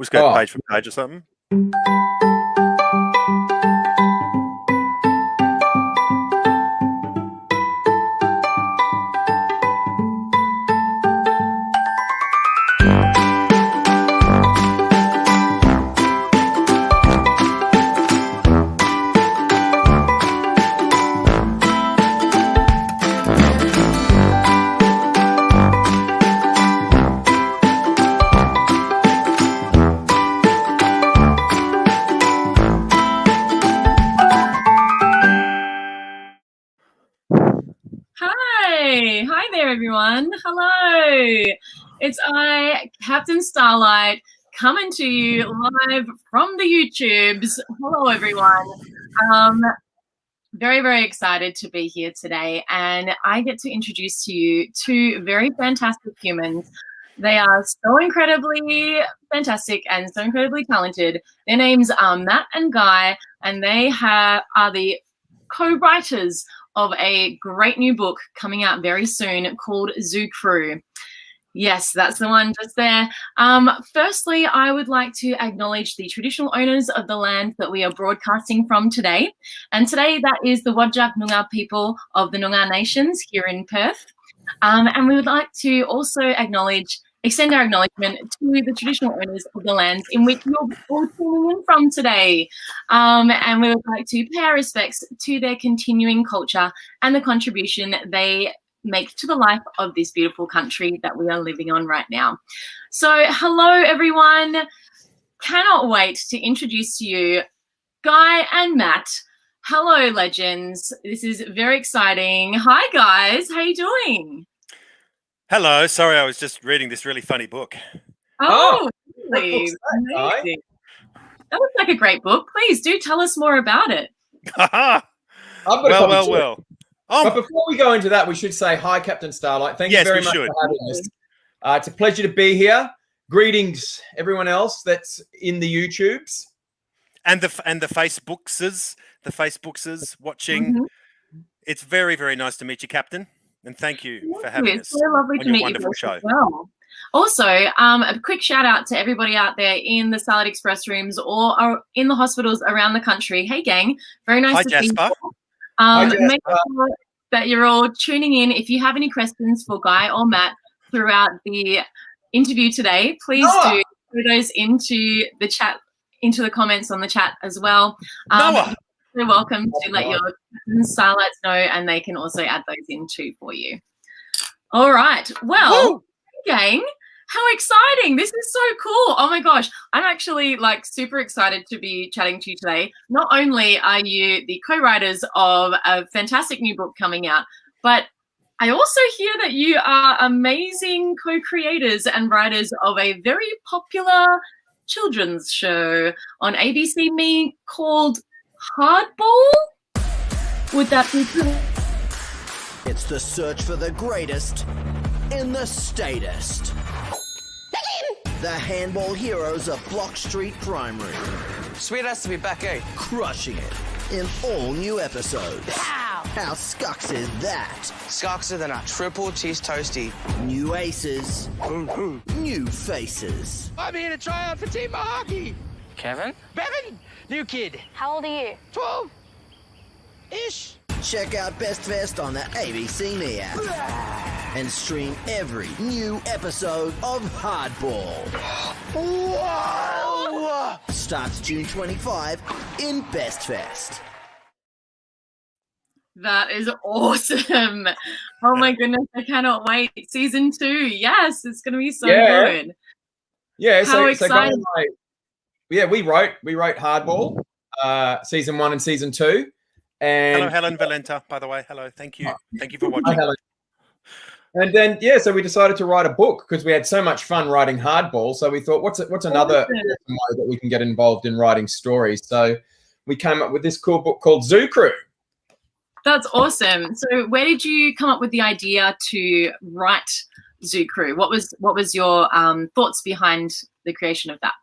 We'll just go page for page or something. Hi there, everyone. Hello. It's I, Captain Starlight, coming to you live from the YouTubes. Hello, everyone. Very, very excited to be here today, and I get to introduce to you two very fantastic humans. They are so incredibly fantastic and so incredibly talented. Their names are Matt and Guy, and they are the co-writers of a great new book coming out very soon called Zoo Crew. Yes, that's the one just there. Firstly, I would like to acknowledge the traditional owners of the land that we are broadcasting from today. And today that is the Whadjuk Noongar people of the Noongar Nations here in Perth. And we would like to also extend our acknowledgement to the traditional owners of the lands in which you're all tuning in from today. And we would like to pay our respects to their continuing culture and the contribution they make to the life of this beautiful country that we are living on right now. So hello, everyone. Cannot wait to introduce to you Guy and Matt. Hello, legends. This is very exciting. Hi, guys. How you doing? Hello. Sorry, I was just reading this really funny book. Oh, really? Amazing. That looks like a great book. Please do tell us more about it. Well. Oh. But before we go into that, we should say hi, Captain Starlight. Thank you very much for having us. It's a pleasure to be here. Greetings, everyone else that's in the YouTubes and the Facebookses, watching. Mm-hmm. It's very, very nice to meet you, Captain, and thank you for having us. It's so lovely to meet you show. As well. Also, a quick shout out to everybody out there in the Salad Express rooms or in the hospitals around the country. Hey, gang, very nice to see you. Make sure that you're all tuning in. If you have any questions for Guy or Matt throughout the interview today, please do put those into the chat, into the comments on the chat as well. You're welcome to let your Starlights know, and they can also add those in too for you. All right. Well, gang, how exciting. This is so cool. Oh my gosh. I'm actually super excited to be chatting to you today. Not only are you the co-writers of a fantastic new book coming out, but I also hear that you are amazing co-creators and writers of a very popular children's show on ABC Me called Hardball. Would that be true? It's the search for the greatest in the statist. The handball heroes of Block Street Primary. Sweet has to be back, eh? Crushing it in all new episodes. Pow! How scucks is that? Scuckser than a triple cheese toasty. New aces. New faces. I'm here to try out for Team Hockey. Kevin? Bevan, new kid. How old are you? 12-ish. Check out Best Fest on the ABC Me app. And stream every new episode of Hardball. Whoa! Starts June 25 in Best Fest. That is awesome. Oh my goodness, I cannot wait. Season 2. Yes, it's going to be so good. Yeah, how exciting. We wrote Hardball, season 1 and season 2. And hello, Helen Valenta, by the way. Hello, thank you. Thank you for watching. Hi, Helen. And then, so we decided to write a book because we had so much fun writing Hardball. So we thought, what's another way that we can get involved in writing stories? So we came up with this cool book called Zoo Crew. That's awesome. So where did you come up with the idea to write Zoo Crew? What was your thoughts behind the creation of that?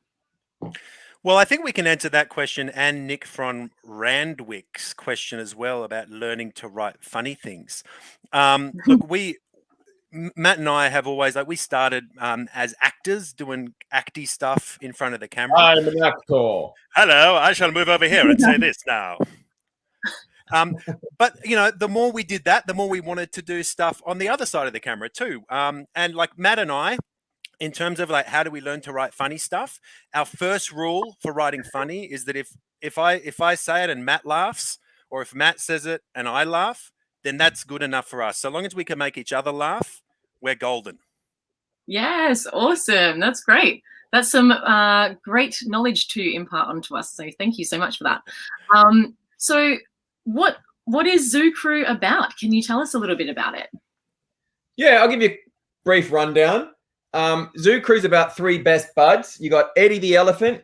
Well, I think we can answer that question and Nick from Randwick's question as well about learning to write funny things. Look, Matt and I have always we started as actors doing acty stuff in front of the camera. I'm an actor. Hello, I shall move over here and say this now. But the more we did that, the more we wanted to do stuff on the other side of the camera too. And like Matt and I, in terms of like how do we learn to write funny stuff, our first rule for writing funny is that if I say it and Matt laughs, or if Matt says it and I laugh, then that's good enough for us. So long as we can make each other laugh, we're golden. Yes, awesome. That's great. That's some great knowledge to impart onto us. So thank you so much for that. So what is Zoo Crew about? Can you tell us a little bit about it? Yeah, I'll give you a brief rundown. Zoo Crew's about three best buds. You got Eddie the elephant,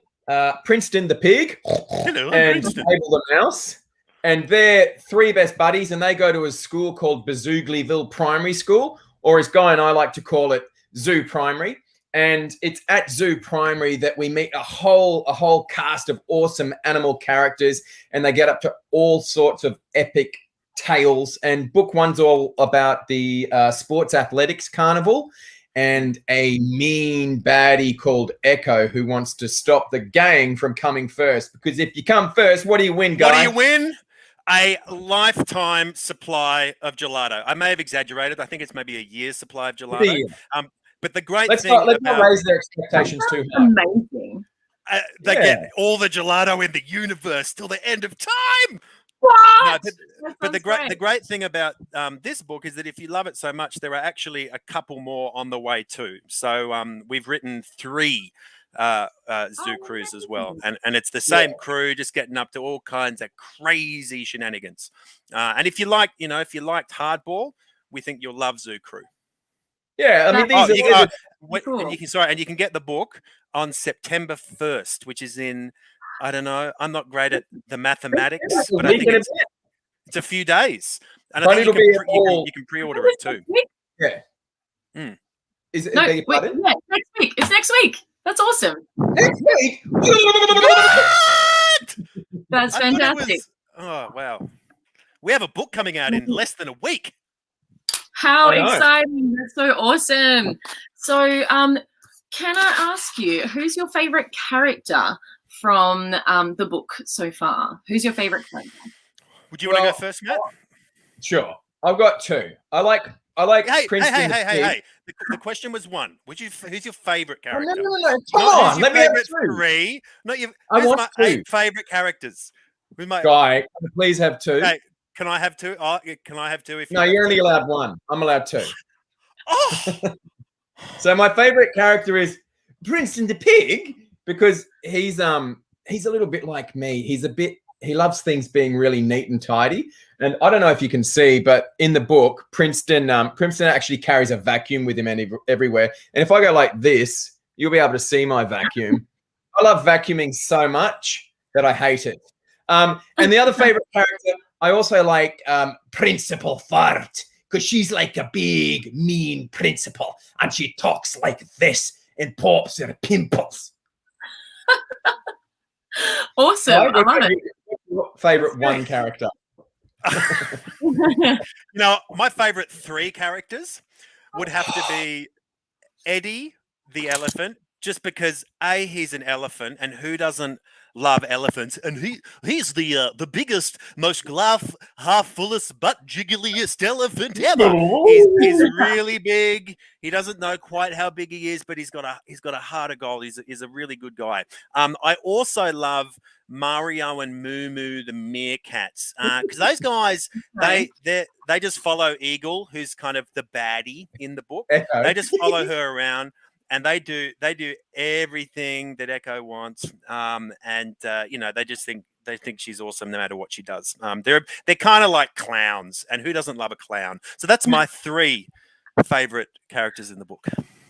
Princeton the pig, Hello, and Princeton. Abel the mouse. And they're three best buddies, and they go to a school called Bazoogleyville Primary School, or as Guy and I like to call it, Zoo Primary. And it's at Zoo Primary that we meet a whole cast of awesome animal characters, and they get up to all sorts of epic tales. And book one's all about the sports athletics carnival and a mean baddie called Echo who wants to stop the gang from coming first. Because if you come first, what do you win, Guy? What do you win? A lifetime supply of gelato. I may have exaggerated. I think it's maybe a year's supply of gelato. But the great Let's thing not raise their expectations too high. Amazing. They get all the gelato in the universe till the end of time. What? No, but the great thing about this book is that if you love it so much, there are actually a couple more on the way too. So we've written 3 Zoo Crews as well, and it's the same crew, just getting up to all kinds of crazy shenanigans. And if you liked Hardball, we think you'll love Zoo Crew. Yeah, I mean, you can get the book on September 1st, which is in, I don't know, I'm not great at the mathematics, but I think it's a few days, and I think you can pre-order it too. Yeah. Mm. Is it? No, wait, yeah, next week. It's next week. That's awesome. Next week. What? That's fantastic. Oh wow, we have a book coming out in less than a week. How exciting. That's so awesome. So can I ask you, who's your favorite character from the book so far? Who's your favorite character? Would you want to go first, Matt? Sure. I've got 2. I like Princeton. Hey. The question was 1. Who's your favorite character? Oh, no. Come on. Let me have 3. Not your. I want my 2. 8 favorite characters. Guy, can I please have 2? Hey, can I have 2? Oh, can I have 2? If no, you're only allowed 1. I'm allowed 2. Oh. So my favorite character is Princeton the pig because he's a little bit like me. He loves things being really neat and tidy. And I don't know if you can see, but in the book, Princeton actually carries a vacuum with him everywhere. And if I go like this, you'll be able to see my vacuum. I love vacuuming so much that I hate it. And the other favorite character, I also like Principal Fart because she's like a big, mean principal. And she talks like this and pops her pimples. Awesome. I love it. Favorite one character? My favorite 3 characters would have to be Eddie the elephant, just because he's an elephant, and who doesn't love elephants? And he's the biggest, most half fullest, butt jiggliest elephant ever. He's really big. He doesn't know quite how big he is, but he's got a heart of gold. He's a really good guy. I also love Mario and Moo the meerkats, because those guys they just follow Eagle, who's kind of the baddie in the book. Echo. They just follow her around. And they do everything that Echo wants, they just think she's awesome no matter what she does. They're kind of like clowns, and who doesn't love a clown? So that's my 3 favorite characters in the book.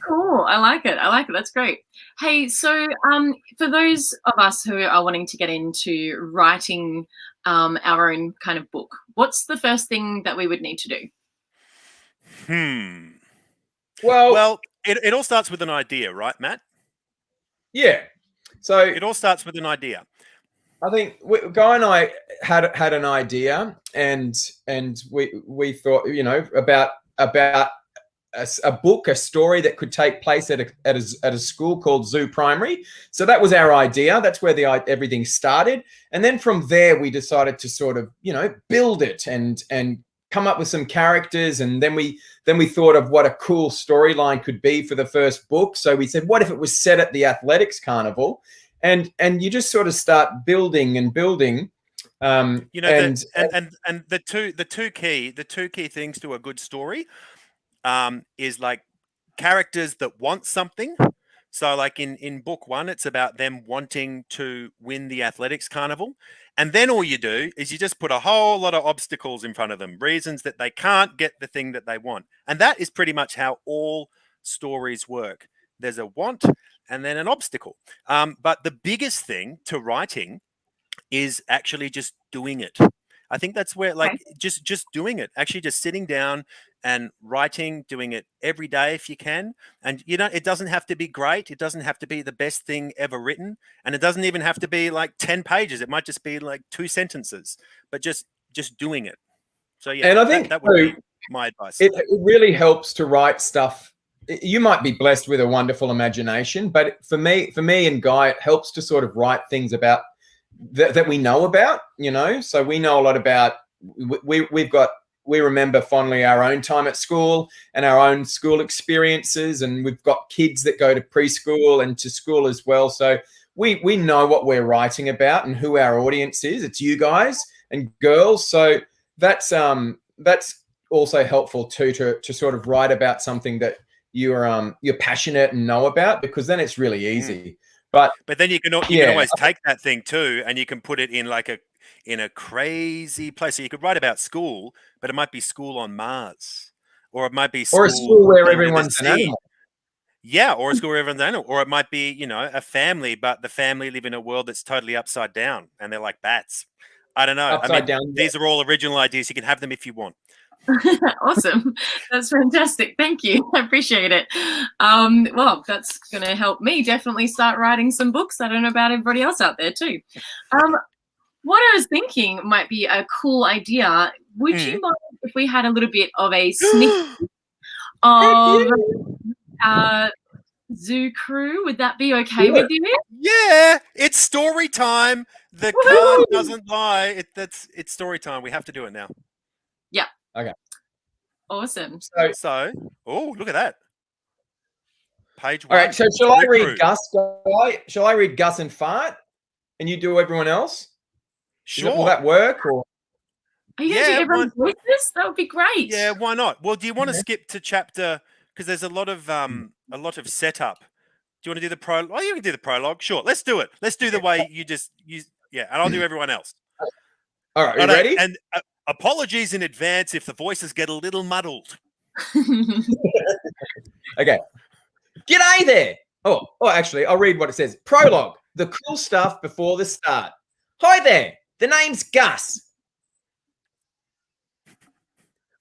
Cool. I like it. That's great. Hey, so for those of us who are wanting to get into writing our own kind of book, what's the first thing that we would need to do? Well, it all starts with an idea, right, Matt? Yeah. So it all starts with an idea. I think Guy and I had an idea, and we thought, about a book, a story that could take place at a school called Zoo Primary. So that was our idea. That's where everything started. And then from there, we decided to sort of, build it and come up with some characters. And then we thought of what a cool storyline could be for the first book. So we said, what if it was set at the athletics carnival? And you just sort of start building and building. And the two key things to a good story is like characters that want something. So like in book 1, it's about them wanting to win the athletics carnival. And then all you do is you just put a whole lot of obstacles in front of them, reasons that they can't get the thing that they want. And that is pretty much how all stories work. There's a want and then an obstacle. But the biggest thing to writing is actually just doing it. I think that's where just doing it, actually just sitting down and writing, doing it every day if you can. And it doesn't have to be great. It doesn't have to be the best thing ever written. And it doesn't even have to be like 10 pages. It might just be like 2 sentences, but just doing it. So yeah, and I think that would be my advice. It really helps to write stuff. You might be blessed with a wonderful imagination, but for me and Guy, it helps to sort of write things about that we know about, so we know a lot about, we remember fondly our own time at school and our own school experiences. And we've got kids that go to preschool and to school as well. So we know what we're writing about and who our audience is. It's you guys and girls. So that's also helpful too, to sort of write about something that you're passionate and know about, because then it's really easy. But then you can always take that thing too, and you can put it in in a crazy place. So you could write about school, but it might be school on Mars, or it might be a school where everyone's an animal. Yeah, or a school where everyone's an animal, or it might be a family, but the family live in a world that's totally upside down, and they're like bats. I don't know. Upside down. These are all original ideas. You can have them if you want. Awesome. That's fantastic. Thank you. I appreciate it. Well, that's going to help me definitely start writing some books. I don't know about everybody else out there too. What I was thinking might be a cool idea. Would you mind if we had a little bit of a sneak of Zoo Crew? Would that be okay with you? Yeah, it's story time. The card doesn't lie. It's story time. We have to do it now. Yeah. Okay. Awesome. So, look at that. Page 1. All right. So shall I read Gus? Shall I read Gus and Fart, and you do everyone else? Sure. Will that work? Or are you going to do everyone's voices? That would be great. Yeah. Why not? Well, do you want to skip to chapter? Because there's a lot of setup. Do you want to do the prologue? Oh, you can do the prologue. Sure. Let's do it. Let's do the way you just use. Yeah, and I'll do everyone else. All right. Are you ready? And apologies in advance if the voices get a little muddled. Okay. G'day there. Oh, actually, I'll read what it says. Prologue. The cool stuff before the start. Hi there. The name's Gus.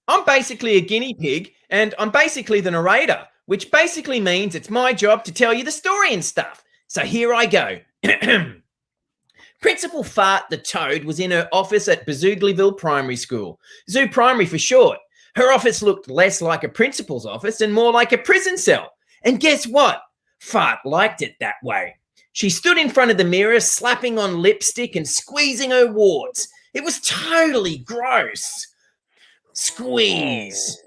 I'm basically a guinea pig, and I'm basically the narrator, which basically means it's my job to tell you the story and stuff. So here I go. Principal Fart the Toad was in her office at Bazoogleyville Primary School, Zoo Primary for short. Her office looked less like a principal's office and more like a prison cell. And guess what? Fart liked it that way. She stood in front of the mirror, slapping on lipstick and squeezing her warts. It was totally gross. Squeeze.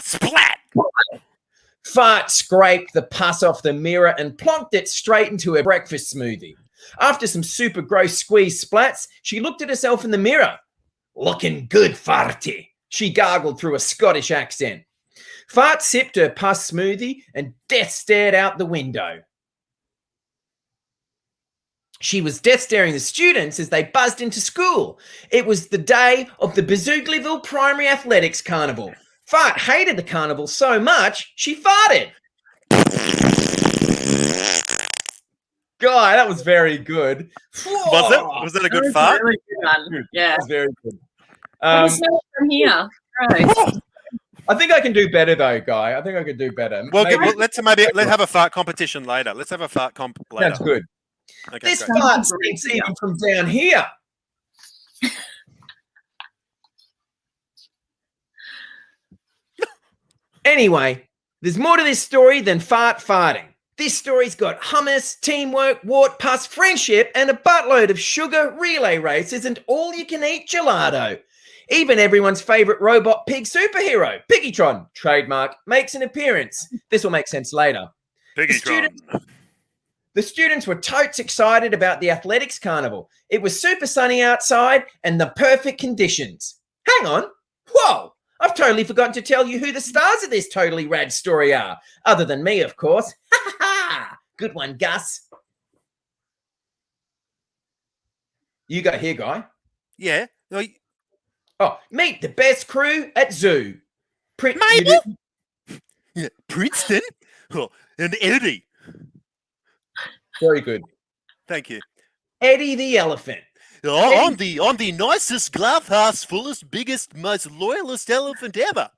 Splat! Fart scraped the pus off the mirror and plonked it straight into her breakfast smoothie. After some super gross squeeze splats, she looked at herself in the mirror. Looking good, Farty, she gargled through a Scottish accent. Fart sipped her pus smoothie and death stared out the window. She was death staring the students as they buzzed into school. It was the day of the Bazoogleyville Primary Athletics Carnival. Fart hated the carnival so much, she farted. Guy, that was very good. Was it? Was that a good fart? Really good one. Yeah. That was very good. From here. Right. I think I can do better though, Guy. I think I could do better. Well, let's have a fart competition later. Let's have a fart comp later. That's good. Okay, this fart stinks even from down here. Anyway, there's more to this story than farting. This story's got hummus, teamwork, wart, pus, friendship, and a buttload of sugar, relay races, and all-you-can-eat gelato. Even everyone's favourite robot pig superhero, Piggytron, trademark, makes an appearance. This will make sense later. Piggytron. The students were totes excited about the athletics carnival. It was super sunny outside and the perfect conditions. Hang on. Whoa! I've totally forgotten to tell you who the stars of this totally rad story are. Other than me, of course. Ha ha ha! Good one, Gus. You go here, Guy. Yeah. Oh, meet the best crew at zoo. Mabel? Yeah. Princeton? Oh, and Eddie. Very good. Thank you. Eddie the elephant. Oh, I'm the nicest, glass fullest, biggest, most loyalist elephant ever.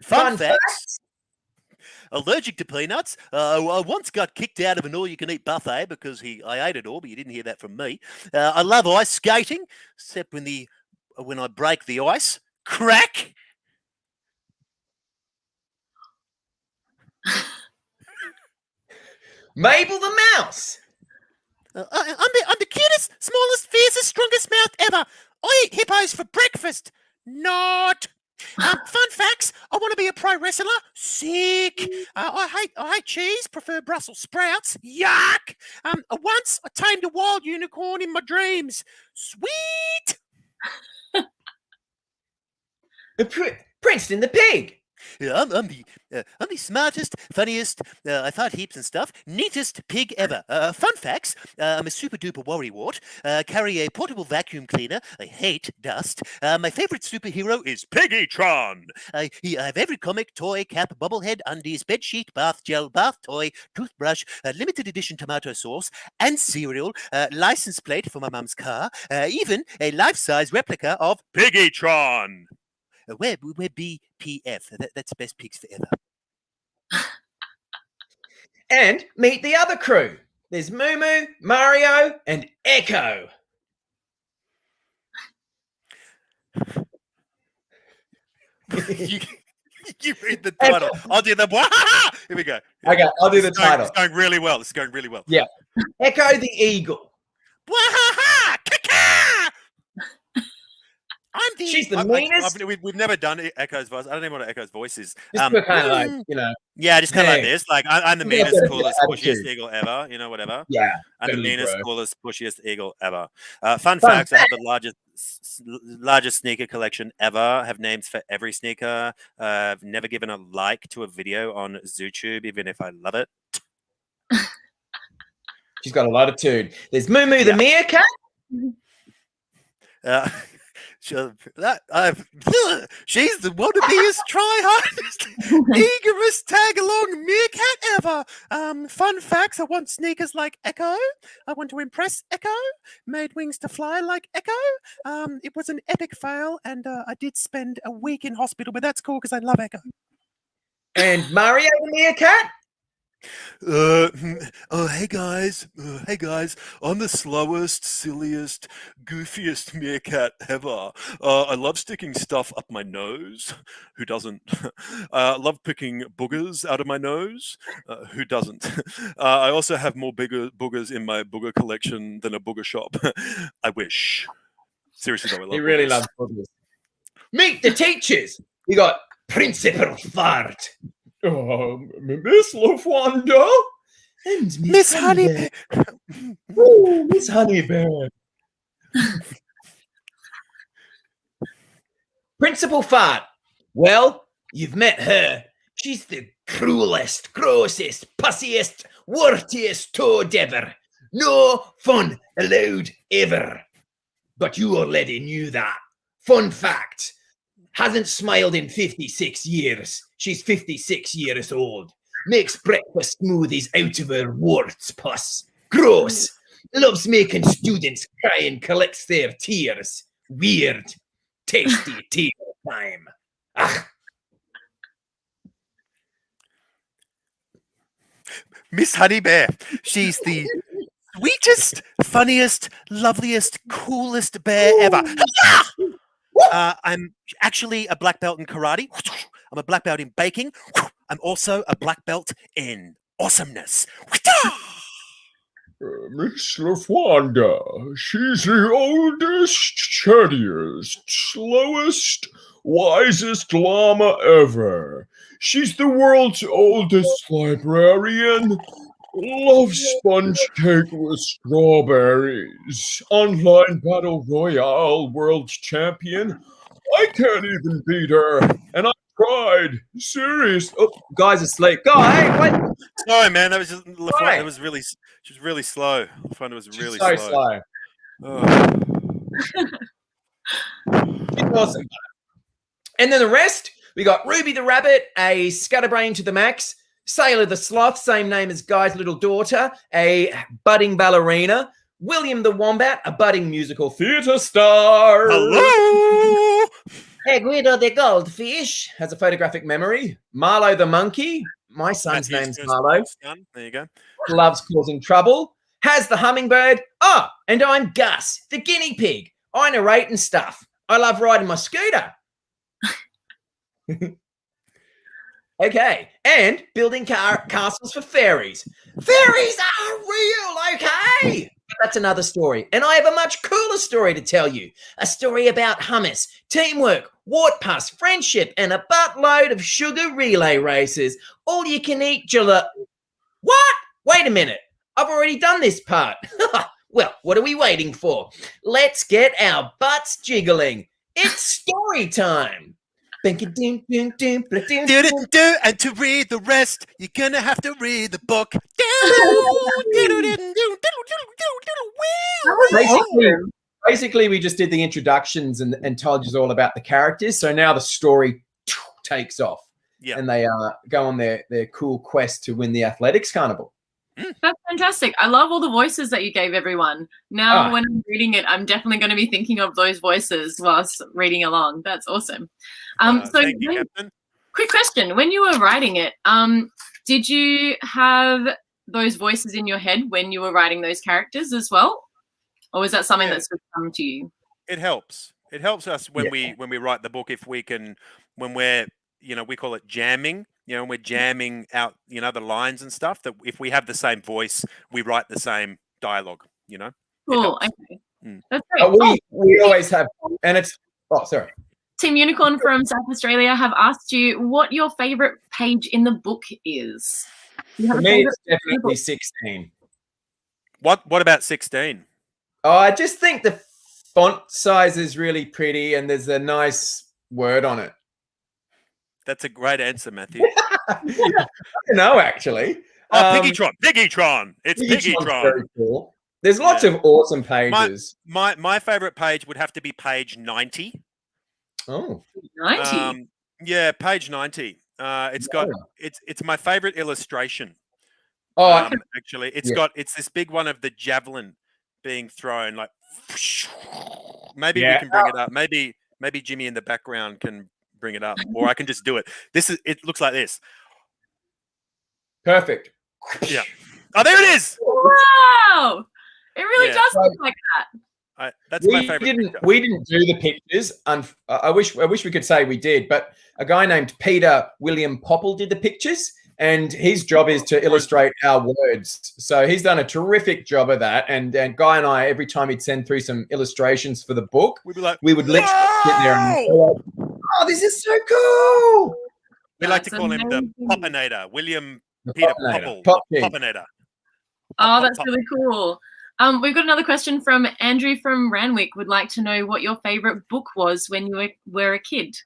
Fun facts. Allergic to peanuts. I once got kicked out of an all-you-can-eat buffet because I ate it all, but you didn't hear that from me. I love ice skating, except when I break the ice. Crack. Mabel the mouse. I'm the cutest, smallest, fiercest, strongest mouth ever. I eat hippos for breakfast. Not. Fun facts. I want to be a pro wrestler. Sick. I hate cheese. Prefer Brussels sprouts. Yuck. Once I tamed a wild unicorn in my dreams. Sweet. Princeton the pig. Yeah, I'm the smartest, funniest, I fart heaps and stuff, neatest pig ever. Fun facts, I'm a super duper worrywart, carry a portable vacuum cleaner, I hate dust. My favourite superhero is Piggytron. I have every comic, toy, cap, bobblehead, undies, bedsheet, bath gel, bath toy, toothbrush, limited edition tomato sauce, and cereal, license plate for my mum's car, even a life-size replica of Piggytron. We're BPF. That's best pigs forever. And meet the other crew. There's Moo, Mario, and Echo. You read the title. I'll do the. Here we go. Okay, I'll do the title. It's going really well. It's going really well. Yeah. Echo the eagle. She's the meanest. We've never done Echo's voice. I don't even know what Echo's voice is. Just kind of like, Yeah, just kind of like this. Like I'm the meanest, coolest, attitude. pushiest eagle ever. Whatever. Yeah. I'm the totally, meanest, bro. coolest, pushiest eagle ever. Fun facts: I have the largest sneaker collection ever. I have names for every sneaker. I've never given a like to a video on ZooTube, even if I love it. She's got a lot of tude. There's Moo the meerkat. She's the wannabeest, try-hardest, eagerest tag-along meerkat ever. Fun facts, I want sneakers like Echo. I want to impress Echo. Made wings to fly like Echo. It was an epic fail, and I did spend a week in hospital, but that's cool because I love Echo. And Mario the meerkat. Hey guys, I'm the slowest, silliest, goofiest meerkat ever. I love sticking stuff up my nose. Who doesn't? I love picking boogers out of my nose. Who doesn't? I also have more bigger boogers in my booger collection than a booger shop. I wish. Seriously though, I love He really boogers. loves boogers. Meet the teachers. You got Principal Fart. Miss LaFwanda and Miss Honeybear. Oh, Miss Honeybear. Principal Fart. Well, you've met her. She's the cruelest, grossest, pussiest, wartiest toad ever. No fun allowed ever. But you already knew that. Fun fact. Hasn't smiled in 56 years. She's 56 years old. Makes breakfast smoothies out of her warts pus. Gross. Loves making students cry and collects their tears. Weird. Tasty tear time. Ugh. Miss Honeybear. She's the sweetest, funniest, loveliest, coolest bear ever. I'm actually a black belt in karate. I'm a black belt in baking. I'm also a black belt in awesomeness. Miss LaFwanda, she's the oldest, chattiest, slowest, wisest llama ever. She's the world's oldest librarian. Loves sponge cake with strawberries. Online battle royale world champion. I can't even beat her, and I tried. Serious. Oh, guys asleep. Go, hey, wait. Sorry, man. That was just Why? It was really. She was really slow. LaFwanda was She's really so slow. slow. Oh. She's awesome. And then the rest, we got Ruby the Rabbit, a scatterbrain to the max. Sailor the Sloth, same name as Guy's little daughter, a budding ballerina. William the Wombat, a budding musical theatre star. Hello. Hey, Guido the Goldfish has a photographic memory. Marlowe the Monkey, my son's Matthew's name's first Marlowe, son. There you go. loves causing trouble. Has the hummingbird. Oh, and I'm Gus, the guinea pig. I narrate and stuff. I love riding my scooter. Okay, and building castles for fairies. Fairies are real, okay? But that's another story. And I have a much cooler story to tell you. A story about hummus, teamwork, wart pus, friendship, and a buttload of sugar relay races. All you can eat What? Wait a minute. I've already done this part. Well, what are we waiting for? Let's get our butts jiggling. It's story time. And to read the rest, you're gonna have to read the book. Basically, we just did the introductions and told you all about the characters. So now the story takes off, and they go on their cool quest to win the athletics carnival. That's fantastic. I love all the voices that you gave everyone. Now, when I'm reading it, I'm definitely going to be thinking of those voices whilst reading along. That's awesome. Thank you, Captain. Quick question. When you were writing it, did you have those voices in your head when you were writing those characters as well? Or was that something that's come to you? It helps. It helps us when we write the book, if we can, when we're, we call it jamming. When we're jamming out, the lines and stuff, that if we have the same voice, we write the same dialogue, Cool. Okay. That's great. We always have, and it's, sorry. Team Unicorn from South Australia have asked you what your favorite page in the book is. For me, it's definitely 16. What about 16? Oh, I just think the font size is really pretty and there's a nice word on it. That's a great answer, Matthew. I don't know, actually. Piggytron. It's Piggytron. Very cool. There's lots of awesome pages. My favorite page would have to be page 90. Oh, 90. Page 90. It's my favorite illustration. Oh, actually, it's this big one of the javelin being thrown. Like, maybe we can bring it up. Maybe Jimmy in the background can bring it up, or I can just do it. It looks like this. Perfect. Yeah. Oh, there it is. Wow. It really does look like that. That's my favorite. We didn't do the pictures. I wish we could say we did, but a guy named Peter William Popple did the pictures, and his job is to illustrate our words. So he's done a terrific job of that. And Guy and I, every time he'd send through some illustrations for the book, we would literally sit there and go, "Oh, this is so cool!" We like to call him the Poppinator, William Peter Popple. Poppinator. Oh, that's really cool. We've got another question from Andrew from Ranwick. Would like to know what your favorite book was when you were a kid.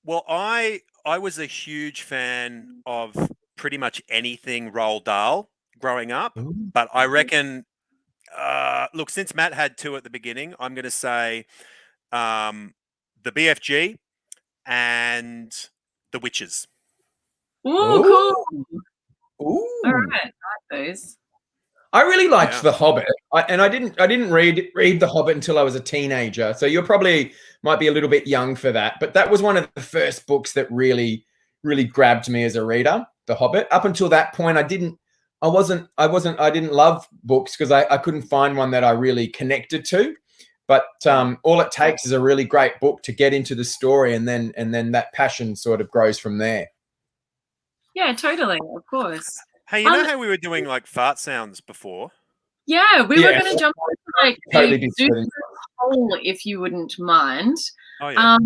Well, I was a huge fan of pretty much anything Roald Dahl growing up, but I reckon, look, since Matt had two at the beginning, I'm going to say the BFG and the Witches. Ooh, cool. Ooh. All right, I like those. I really liked The Hobbit, and I didn't read The Hobbit until I was a teenager. So you probably might be a little bit young for that, but that was one of the first books that really, really grabbed me as a reader. The Hobbit. Up until that point, I didn't love books because I couldn't find one that I really connected to. But all it takes is a really great book to get into the story, and then that passion sort of grows from there. Yeah, totally. Of course. Hey, you know how we were doing like fart sounds before? Yeah, we were going to jump into like Totally a Zoom poll, if you wouldn't mind. Oh, yeah.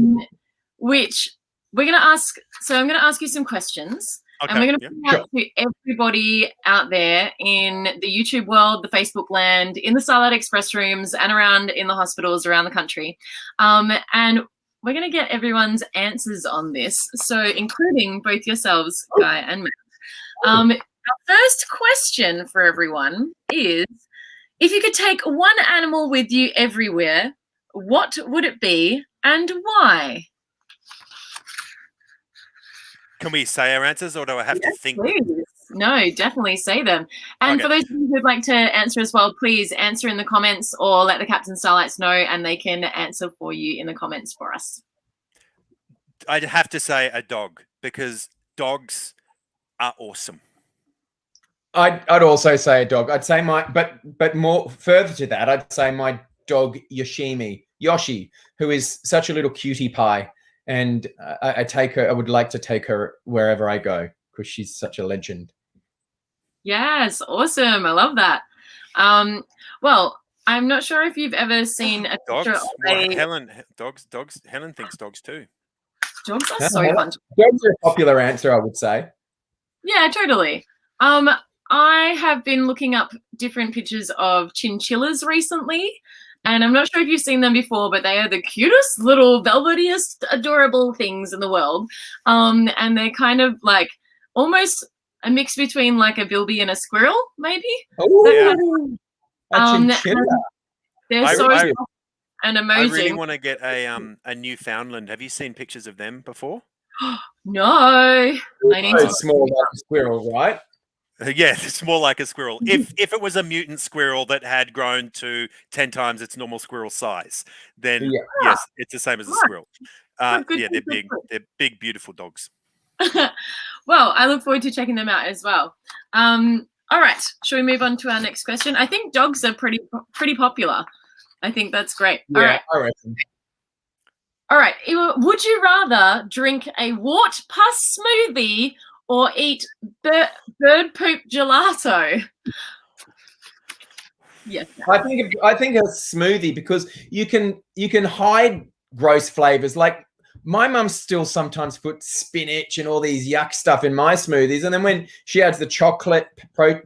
Which we're going to ask. So I'm going to ask you some questions. Okay, And we're going to yeah. put out to everybody out there in the YouTube world, the Facebook land, in the Starlight Express rooms, and around in the hospitals around the country. And we're going to get everyone's answers on this, so including both yourselves, Guy and Matt. Our first question for everyone is, if you could take one animal with you everywhere, what would it be and why? Can we say our answers, or do I have to think? Please. No, definitely say them. And for those of you who'd like to answer as well, please answer in the comments or let the Captain Starlights know, and they can answer for you in the comments for us. I'd have to say a dog, because dogs are awesome. I'd also say a dog. I'd say but more further to that, I'd say my dog Yoshi, who is such a little cutie pie. And I would like to take her wherever I go, because she's such a legend. Yes, awesome. I love that. Well, I'm not sure if you've ever seen a dogs. picture of a... Helen, dogs. Helen thinks dogs too. Dogs are so fun. Dogs are a popular answer, I would say. Yeah, totally. I have been looking up different pictures of chinchillas recently. And I'm not sure if you've seen them before, but they are the cutest little velvetiest, adorable things in the world. And they're kind of like almost a mix between like a bilby and a squirrel, maybe. Oh, yeah. They're so soft and amazing. I really want to get a Newfoundland. Have you seen pictures of them before? No. I need to. Small like a squirrel, right? Yeah, it's more like a squirrel. If it was a mutant squirrel that had grown to 10 times its normal squirrel size, then yes, it's the same as a squirrel. Yeah, they're big. They're big, beautiful dogs. Well, I look forward to checking them out as well. All right, shall we move on to our next question? I think dogs are pretty popular. I think that's great. Yeah, all right. I reckon. All right. Would you rather drink a wart pus smoothie or eat bird poop gelato? Yes. I think a smoothie, because you can hide gross flavors. Like my mum still sometimes puts spinach and all these yuck stuff in my smoothies, and then when she adds the chocolate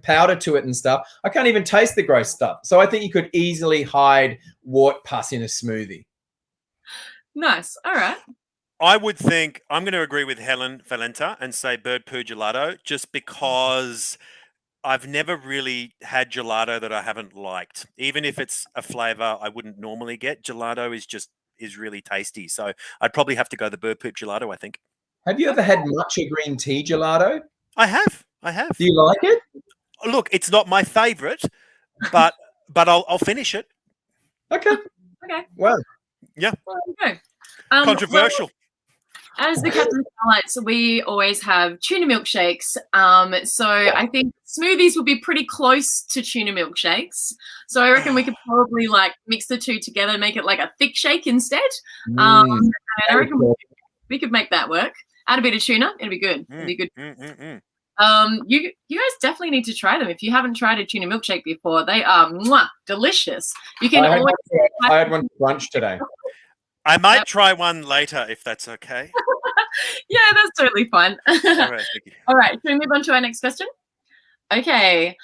powder to it and stuff, I can't even taste the gross stuff. So I think you could easily hide wart pus in a smoothie. Nice. All right. I would think I'm going to agree with Helen Valenta and say bird poo gelato, just because I've never really had gelato that I haven't liked. Even if it's a flavor I wouldn't normally get, gelato is really tasty. So I'd probably have to go the bird poop gelato, I think. Have you ever had matcha green tea gelato? I have. Do you like it? Oh, Look, it's not my favorite, but I'll finish it. Okay. Okay. Well. Yeah. Well, there you go. Controversial. Well, as the Captain Starlights, we always have tuna milkshakes. So I think smoothies would be pretty close to tuna milkshakes. So I reckon we could probably like mix the two together, make it like a thick shake instead. And I reckon we could make that work. Add a bit of tuna, it'd be good. It'd be good. You guys definitely need to try them. If you haven't tried a tuna milkshake before, they are delicious. You can I had one for brunch today. I might try one later if that's okay. Yeah, that's totally fine. All right, thank you. All right, should we move on to our next question? Okay.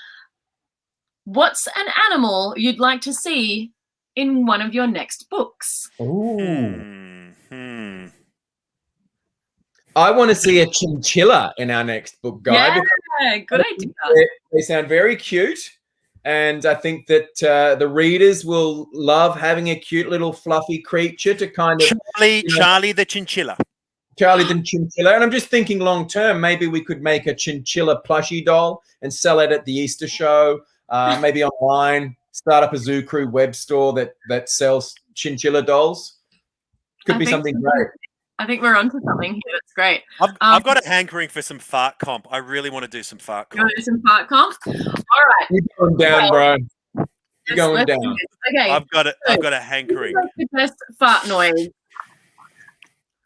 What's an animal you'd like to see in one of your next books? Ooh. I want to see a chinchilla in our next book, Guy. Yeah, good idea. They sound very cute. And I think that the readers will love having a cute little fluffy creature to kind of... Charlie the chinchilla. Charlie the chinchilla. And I'm just thinking long term, maybe we could make a chinchilla plushie doll and sell it at the Easter show, maybe online, start up a Zoo Crew web store that sells chinchilla dolls. Could be something great. I think we're onto something here. That's great. I've got a hankering for some fart comp. I really want to do some fart comp. You want to do some fart comp? All right. You're going down, bro. You're going let's do down. this. Okay. I've got a hankering. Who's the best fart noise?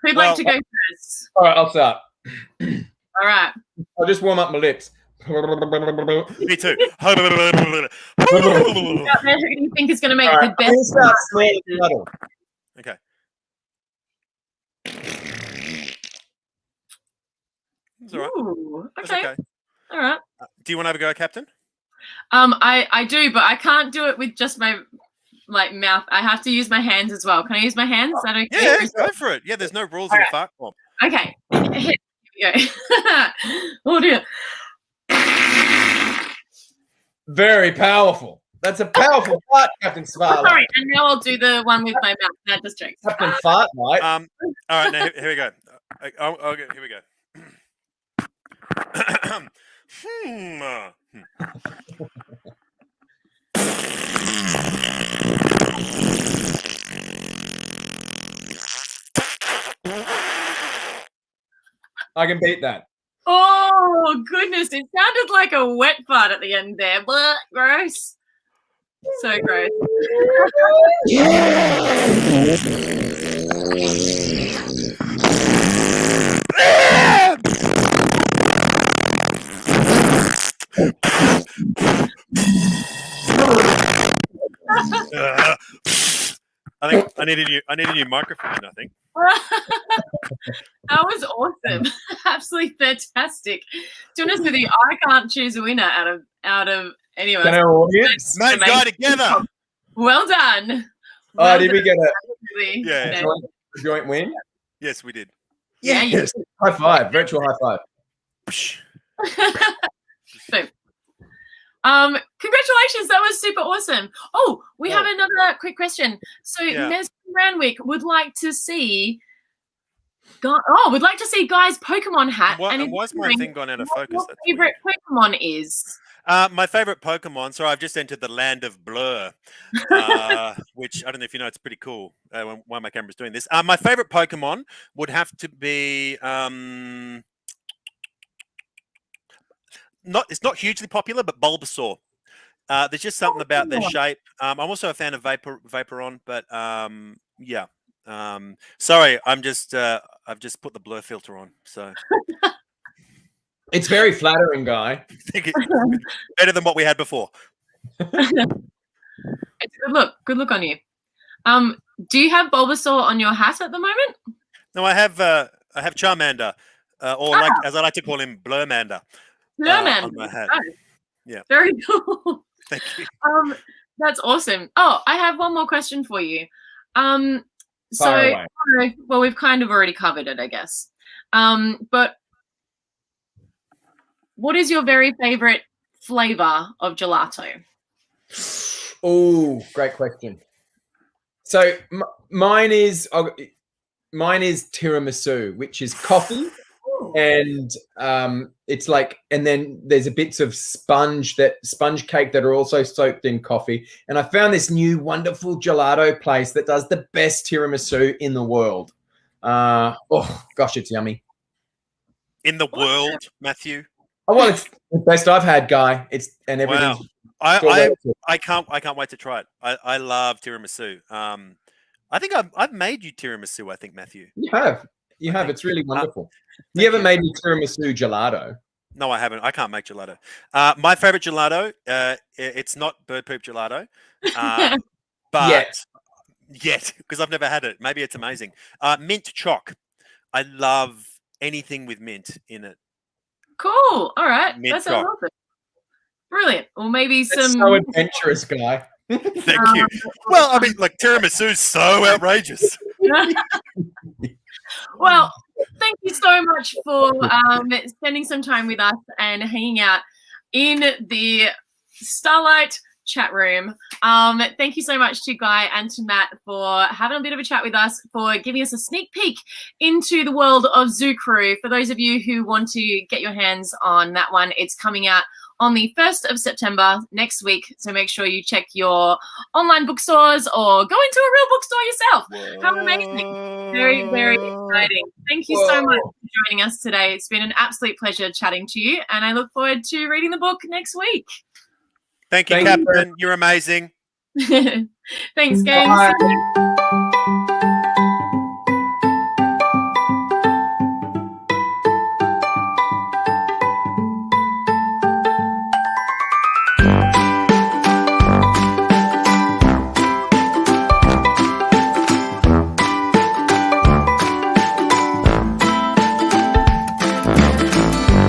Who'd like to go first? All right, I'll start. All right. I'll just warm up my lips. Me too. Out there, who do you think is going to make All the right, best I'm gonna start fart smelling noises? puddle. Okay. It's all right. Ooh, That's okay. okay. All right. Do you want to have a go, Captain? I do, but I can't do it with just my mouth. I have to use my hands as well. Can I use my hands? Is that okay? Yeah, go for it. Yeah, there's no rules in the fart form. Okay. Here we go. Oh dear. Very powerful. That's a powerful fart, Captain Oh, Starlight. sorry, and now I'll do the one with my mouth. That just jokes. Captain Fart Night. All right, now here we go. Okay, here we go. I can beat that. Oh goodness, it sounded like a wet fart at the end there. Blah, gross. So gross. I think I need a new microphone. I think. That was awesome. Absolutely fantastic. To be honest with you, I can't choose a winner out of any of Can us. our audience? Mate, go together. Well done. Oh, did we get a Really, Yeah. joint win? Yes, we did. Yeah, you Yes. High five. Virtual high five. Boom. Congratulations, that was super awesome. Oh, we have another quick question. So Mes Randwick would like to see we'd like to see Guy's Pokemon hat. And why's my thing gone out of focus? What That's favorite Pokemon is? my favorite Pokemon. So I've just entered the land of Blur, which I don't know if you know. It's pretty cool. Why my camera's doing this. My favorite Pokemon would have to be it's not hugely popular, but Bulbasaur. There's just something about their shape. I'm also a fan of Vaporeon, but yeah. Sorry, I've just put the blur filter on, so It's very flattering, Guy. better than what we had before. It's good look on you. Do you have Bulbasaur on your hat at the moment? No, I have Charmander, or like as I like to call him, Blurmander. Blurman. On my hat. Oh, Yeah. Very cool. Thank you. That's awesome. Oh, I have one more question for you. Fire away. Well, we've kind of already covered it, I guess. But what is your very favorite flavor of gelato? Oh, great question. So mine is tiramisu, which is coffee, and it's like, and then there's a bits of sponge cake that are also soaked in coffee. And I found this new wonderful gelato place that does the best tiramisu in the world. Oh gosh, it's yummy. In the world, Matthew. Oh well, it's the best I've had, Guy. And everything's Wow. I can't wait to try it. I love tiramisu. I think I've made you tiramisu. I think, Matthew. You have. It's really wonderful. You haven't made me tiramisu gelato. No, I haven't. I can't make gelato. My favorite gelato, it's not bird poop gelato, but yet, because I've never had it. Maybe it's amazing. Mint choc. I love anything with mint in it. Cool. All right. Mint That sounds choc. awesome. Brilliant. Or maybe That's some. so adventurous, Guy. Thank you. Well, I mean, like tiramisu's so outrageous. Well, thank you so much for spending some time with us and hanging out in the Starlight chat room. Thank you so much to Guy and to Matt for having a bit of a chat with us, for giving us a sneak peek into the world of Zoo Crew. For those of you who want to get your hands on that one, it's coming out on the 1st of September next week. So make sure you check your online bookstores or go into a real bookstore yourself. How amazing. Very, very exciting. Thank you so much for joining us today. It's been an absolute pleasure chatting to you, and I look forward to reading the book next week. Thank you, Thank you. Captain. You're amazing. Thanks, gang. Bye.